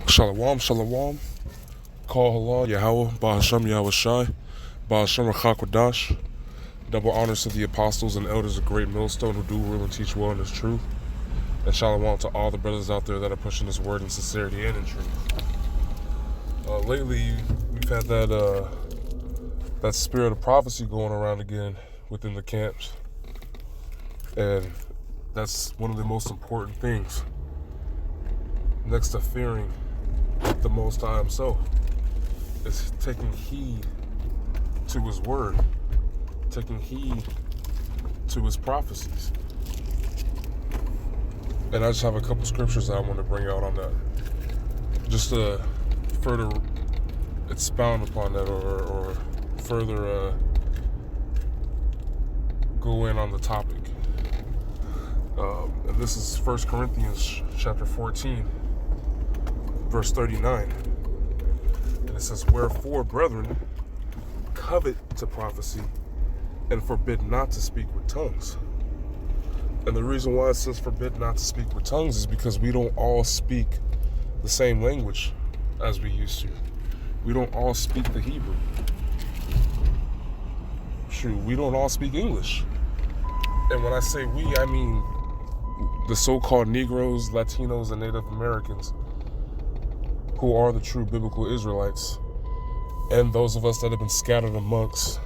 Shalom, shalom. Call halal, Yahweh, Bahasham Yahweh Shai, Bahasham Rachakwadash. Double honors to the apostles and elders of Great Millstone who do rule and teach well in this truth. And shalom to all the brothers out there that are pushing this word in sincerity and in truth. Lately, we've had that spirit of prophecy going around again within the camps. And that's one of the most important things, next to fearing the Most High Himself, is taking heed to His word, taking heed to His prophecies. And I just have a couple scriptures that I want to bring out on that, just to further expound upon that, or further go in on the topic. And this is 1 Corinthians chapter 14, verse 39. And it says, "Wherefore, brethren, covet to prophecy, and forbid not to speak with tongues." And the reason why it says forbid not to speak with tongues is because we don't all speak the same language as we used to. We don't all speak the Hebrew. Shoot, we don't all speak English. And when I say we, I mean the so-called Negroes, Latinos, and Native Americans who are the true biblical Israelites, and those of us that have been scattered amongst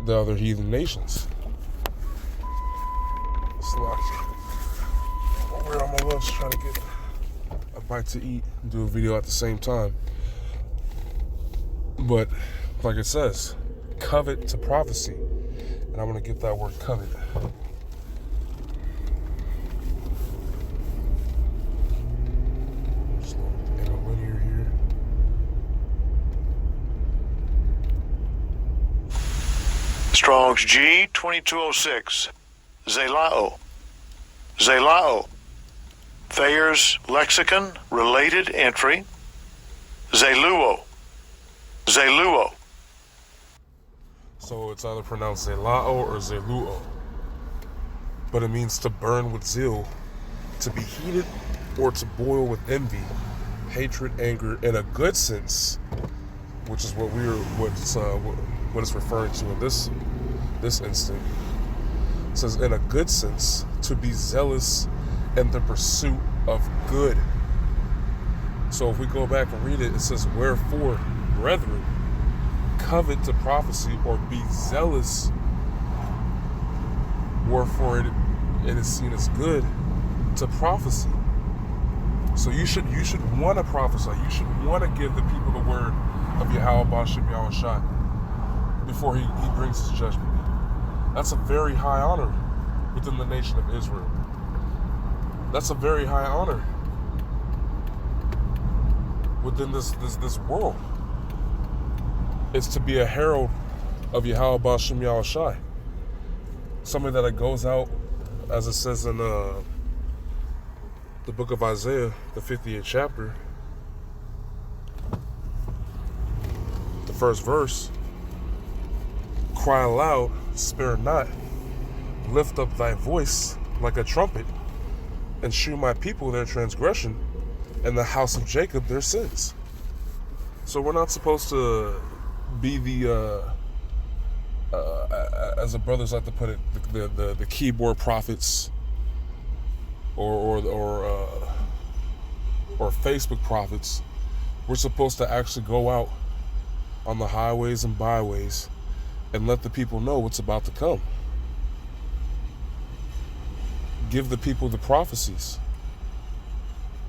the other heathen nations. We're on my lunch trying to get a bite to eat and do a video at the same time. But like it says, covet to prophecy. And I'm going to get that word covet. Strong's G 2206. Zelao. Zelao. Thayer's Lexicon, related entry. Zeluo. Zeluo. So it's either pronounced Zelao or Zeluo. But it means to burn with zeal, to be heated, or to boil with envy, hatred, anger, in a good sense, which is what it's referring to in this instant. It says, in a good sense, to be zealous in the pursuit of good. So if we go back and read it, it says, "Wherefore, brethren, covet to prophecy, or be zealous, wherefore it is seen as good to prophecy." So you should want to prophesy. You should want to give the people the word of Yahweh Bashim Yahweh Shai before he brings his judgment. That's a very high honor within the nation of Israel. That's a very high honor within this world. It's to be a herald of Yahweh Bashim Yahweh Shai. Somebody that goes out, as it says in the book of Isaiah, the 58th chapter, the first verse, "Cry aloud, spare not, lift up thy voice like a trumpet, and shew my people their transgression, and the house of Jacob their sins." So we're not supposed to be the, as the brothers like to put it, the keyboard prophets, or Facebook prophets. We're supposed to actually go out on the highways and byways and let the people know what's about to come. Give the people the prophecies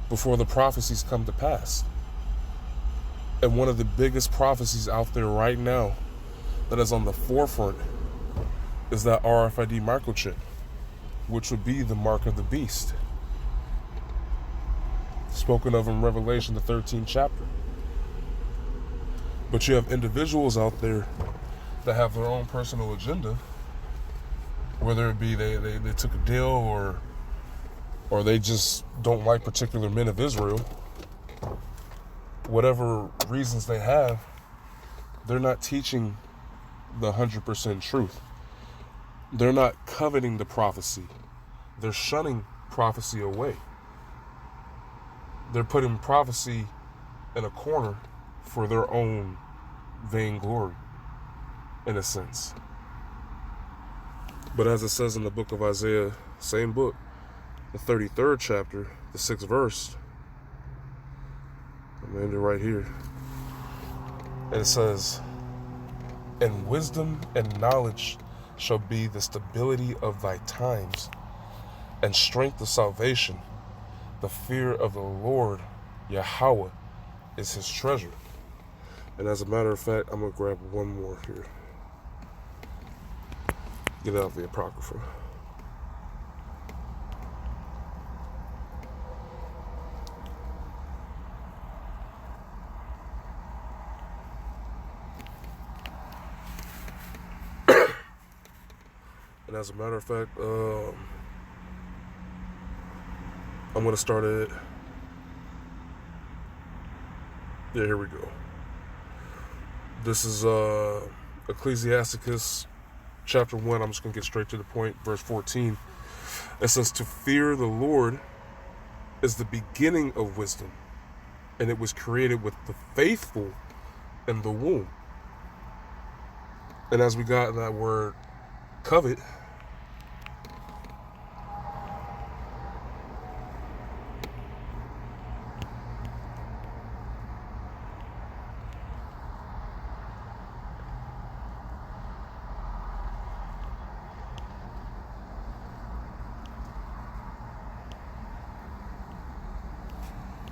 before the prophecies come to pass. And one of the biggest prophecies out there right now that is on the forefront is that RFID microchip, which would be the mark of the beast, spoken of in Revelation, the 13th chapter. But you have individuals out there that have their own personal agenda, whether it be they took a deal, or they just don't like particular men of Israel. Whatever reasons they have, they're not teaching the 100% truth. They're not coveting the prophecy. They're shunning prophecy away. they're putting prophecy in a corner for their own vainglory, in a sense. But as it says in the book of Isaiah, same book, the 33rd chapter, the 6th verse, I'm going to end it right here. And it says, "And wisdom and knowledge shall be the stability of thy times, and strength of salvation. The fear of the Lord, Yahweh, is his treasure." And as a matter of fact, I'm going to grab one more here. Get out of the Apocrypha. And as a matter of fact, I'm going to start it. Yeah, here we go. This is Ecclesiasticus chapter 1. I'm just going to get straight to the point. Verse 14. It says, "To fear the Lord is the beginning of wisdom, and it was created with the faithful in the womb." And as we got that word covet,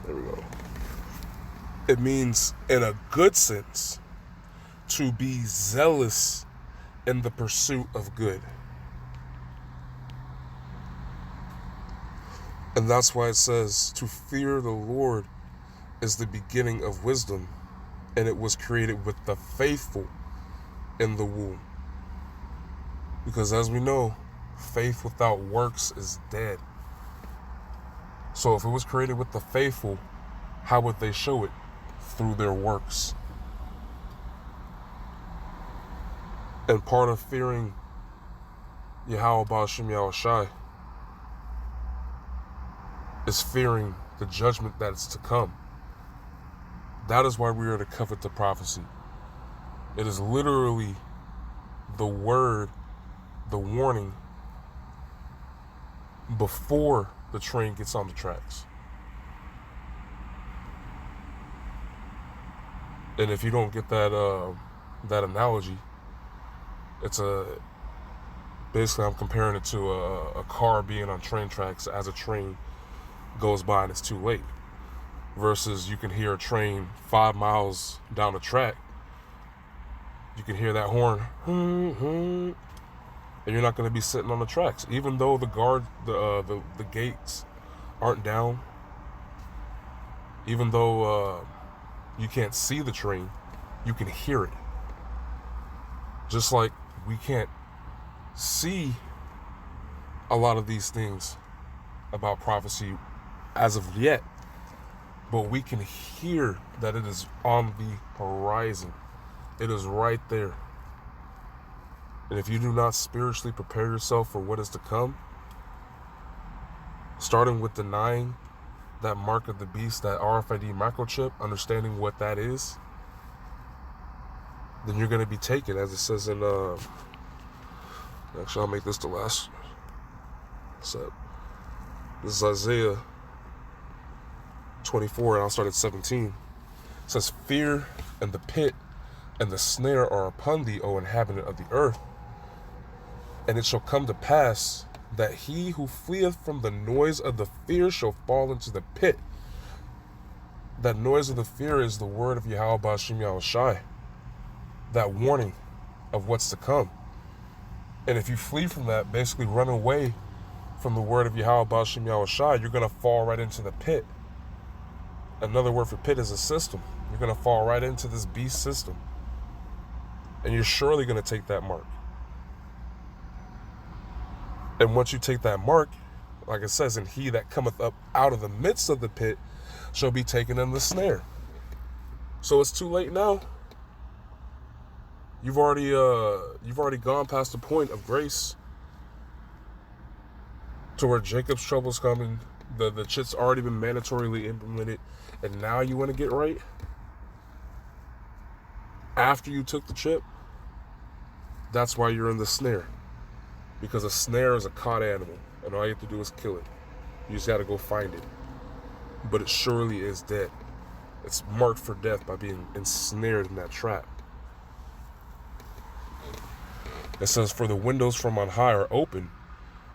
there we go. It means, in a good sense, to be zealous in the pursuit of good. And that's why it says, to fear the Lord is the beginning of wisdom, and it was created with the faithful in the womb. Because as we know, faith without works is dead. So if it was created with the faithful, how would they show it? Through their works. And part of fearing Yahweh Ba'ashem Yahushai is fearing the judgment that is to come. That is why we are to covet the prophecy. It is literally the word, the warning, before the train gets on the tracks. And if you don't get that analogy, it's basically I'm comparing it to a car being on train tracks as a train goes by and it's too late, versus you can hear a train 5 miles down the track. You can hear that horn, and you're not going to be sitting on the tracks, even though the gates aren't down, even though you can't see the train, you can hear it. Just like we can't see a lot of these things about prophecy as of yet, but we can hear that it is on the horizon. It is right there. And if you do not spiritually prepare yourself for what is to come, starting with denying that mark of the beast, that RFID microchip, understanding what that is, then you're going to be taken, as it says in actually I'll make this the last set. This is Isaiah 24, and I'll start at 17. It says, "Fear and the pit and the snare are upon thee, O inhabitant of the earth. And it shall come to pass that he who fleeth from the noise of the fear shall fall into the pit." That noise of the fear is the word of Yahweh Ba'ashem Yahushai. That warning of what's to come. And if you flee from that, basically run away from the word of Yahweh Ba'ashem Yahushai, you're going to fall right into the pit. Another word for pit is a system. You're going to fall right into this beast system. And you're surely going to take that mark. And once you take that mark, like it says, "And he that cometh up out of the midst of the pit shall be taken in the snare." So it's too late now. You've already gone past the point of grace to where Jacob's troubles come in the shit's already been mandatorily implemented, and now you want to get right after you took the chip. That's why you're in the snare, because a snare is a caught animal, and all you have to do is kill it. You just got to go find it, but it surely is dead. It's marked for death by being ensnared in that trap. It says, for the windows from on high are open,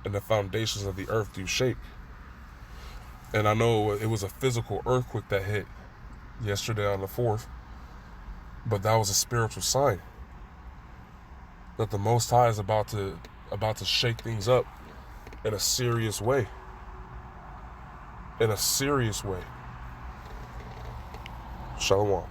and the foundations of the earth do shake. And I know it was a physical earthquake that hit yesterday on the 4th, but that was a spiritual sign that the Most High is about to shake things up in a serious way. In a serious way. Shalom.